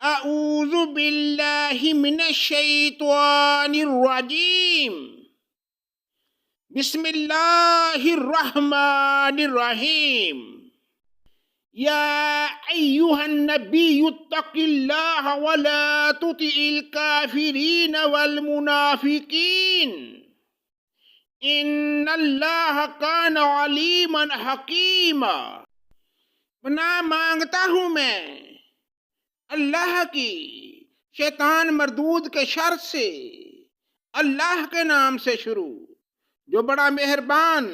اعوذ باللہ من الشیطان الرجیم بسم اللہ الرحمن الرحیم یا ایہا النبی اتق اللہ ولا تطع الکافرین والمنافقین ان اللہ کان علیما حکیما۔ پناہ مانگتا ہوں میں اللہ کی شیطان مردود کے شر سے، اللہ کے نام سے شروع جو بڑا مہربان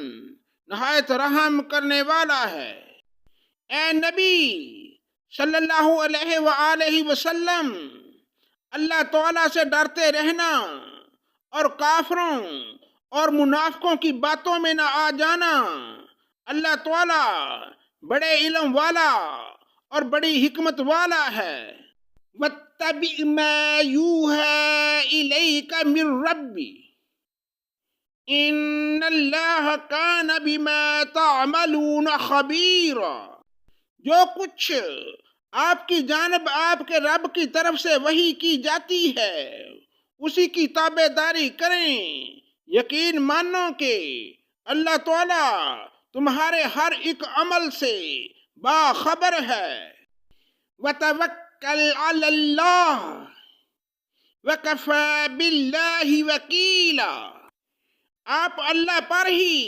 نہایت رحم کرنے والا ہے۔ اے نبی صلی اللہ علیہ وآلہ وسلم، اللہ تعالیٰ سے ڈرتے رہنا اور کافروں اور منافقوں کی باتوں میں نہ آ جانا۔ اللہ تعالیٰ بڑے علم والا اور بڑی حکمت والا ہے۔ وَاتَّبِعْ مَا يُوحَىٰ إِلَيْكَ مِن رَّبِّكَ إِنَّ اللَّهَ كَانَ بِمَا تَعْمَلُونَ خَبِيرًا۔ جو کچھ آپ کی جانب آپ کے رب کی طرف سے وحی کی جاتی ہے اسی کی تابع داری کریں، یقین مانو کہ اللہ تعالیٰ تمہارے ہر ایک عمل سے باخبر ہے۔ وَتَوَکَّلْ عَلَى اللَّهِ وَكَفَى بِاللَّهِ وَكِيلًا۔ آپ اللہ پر ہی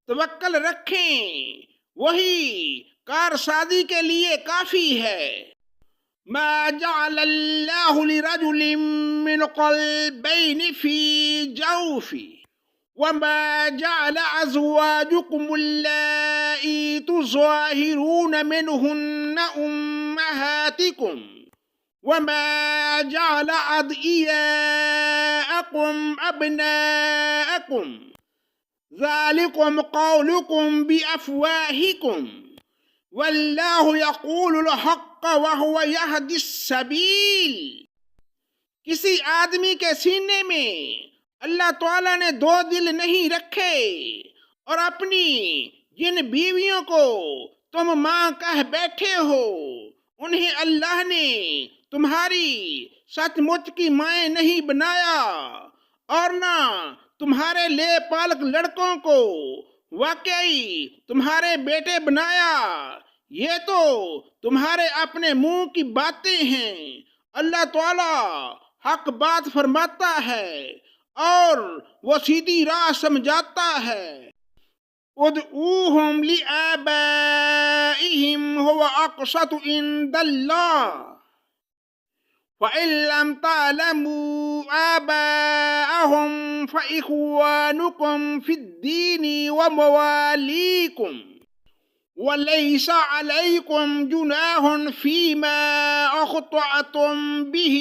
توکل رکھیں، وہی کارسازی کے لیے کافی ہے۔ ما جعل اللہ لرجل من قلبین فی جوفہ وما جعل ازواجکم اللائی تظاہرون منہن امہاتکم وما جعل ادعیاءکم ابناءکم ذالکم قولکم بافواہکم واللہ یقول الحق وہو یہدی السبیل۔ کسی آدمی کے سینے میں اللہ تعالیٰ نے دو دل نہیں رکھے، اور اپنی جن بیویوں کو تم ماں کہہ بیٹھے ہو انہیں اللہ نے تمہاری سچ مچ کی مائیں نہیں بنایا، اور نہ تمہارے لے پالک لڑکوں کو واقعی تمہارے بیٹے بنایا۔ یہ تو تمہارے اپنے منہ کی باتیں ہیں، اللہ تعالیٰ حق بات فرماتا ہے اور وہ سیدھی راہ سمجھاتا ہے۔ ادعوہم لآبائہم هو اقسط عند اللہ فإن لم تعلموا آباءهم فإخوانكم في الدين ومواليكم وليس عليكم جناح فيما أخطأتم به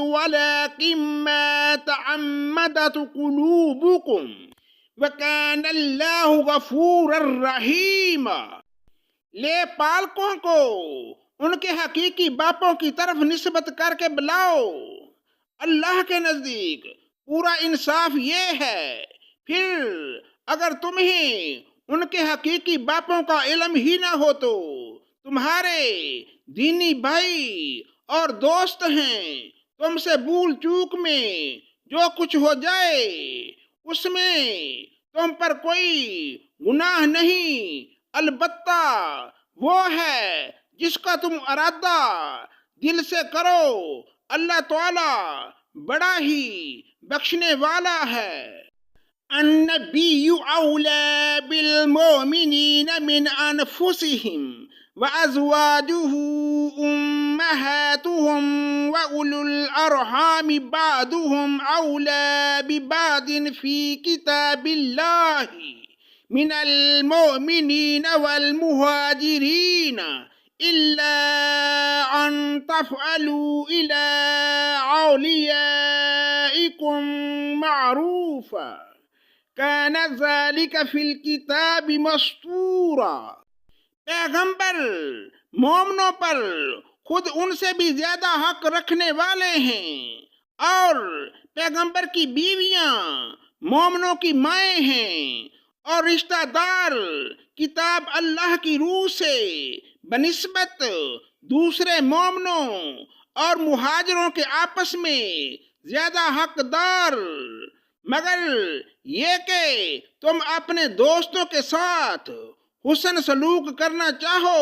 ولكن ما تعمدت قلوبكم وكان الله غفورا رحيما۔ لے پالکوں کو ان کے حقیقی باپوں کی طرف نسبت کر کے بلاؤ، اللہ کے نزدیک پورا انصاف یہ ہے۔ پھر اگر تمہیں ان کے حقیقی باپوں کا علم ہی نہ ہو تو تمہارے دینی بھائی اور دوست ہیں، تم سے بھول چوک میں جو کچھ ہو جائے اس میں تم پر کوئی گناہ نہیں، البتہ وہ ہے جس کا تم ارادہ دل سے کرو، اللہ تعالیٰ بڑا ہی بخشنے والا ہے۔ النبی اولی بالمؤمنین من انفسهم وازواجه امہاتهم واولو الارحام بعضهم اولی ببعض فی کتاب اللہ من المؤمنین والمہاجرین إلا أن تفعلوا إلى أوليائكم معروفا كان ذلك في الكتاب مسطورا۔ پیغمبر مومنوں پر خود ان سے بھی زیادہ حق رکھنے والے ہیں، اور پیغمبر کی بیویاں مومنوں کی مائیں ہیں، اور رشتہ دار کتاب اللہ کی روح سے بنسبت دوسرے مومنوں اور مہاجروں کے آپس میں زیادہ حقدار، مگر یہ کہ تم اپنے دوستوں کے ساتھ حسن سلوک کرنا چاہو،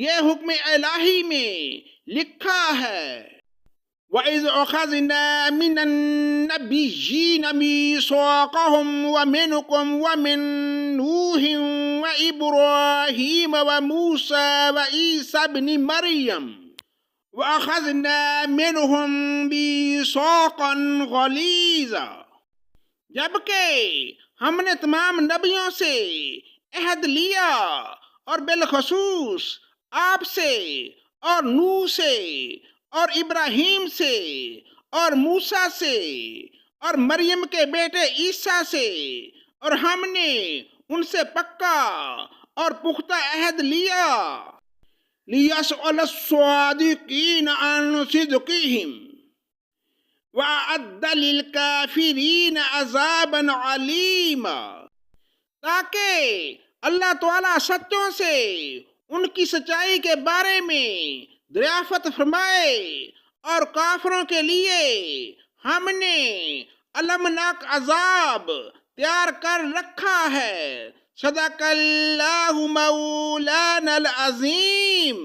یہ حکم الہی میں لکھا ہے۔ وَإِذْ أَخَذْنَا مِنَ النَّبِيِّينَ مِيثَاقَهُمْ وَمِنْكُمْ وَمِنْ نُوحٍ وَإِبْرَاهِيمَ وَمُوسَى وَعِيسَى ابْنِ مَرْيَمَ وَأَخَذْنَا مِنْهُمْ مِيثَاقًا غَلِيظًا، جبکہ ہم نے تمام نبیوں سے عہد لیا، اور بالخصوص آپ سے اور نوح سے اور ابراہیم سے اور موسیٰ سے اور مریم کے بیٹے عیسیٰ سے، اور ہم نے ان سے پکا اور پختہ عہد لیا۔ لِيَسْأَلَ الصَّادِقِينَ عَنْ صِدْقِهِمْ وَأَعَدَّ لِلْكَافِرِينَ عَذَابًا عَلِيمًا، تاکہ اللہ تعالیٰ سچوں سے ان کی سچائی کے بارے میں دریافت فرمائے، اور کافروں کے لیے ہم نے المناک عذاب تیار کر رکھا ہے۔ صدق اللہ مولانا العظیم۔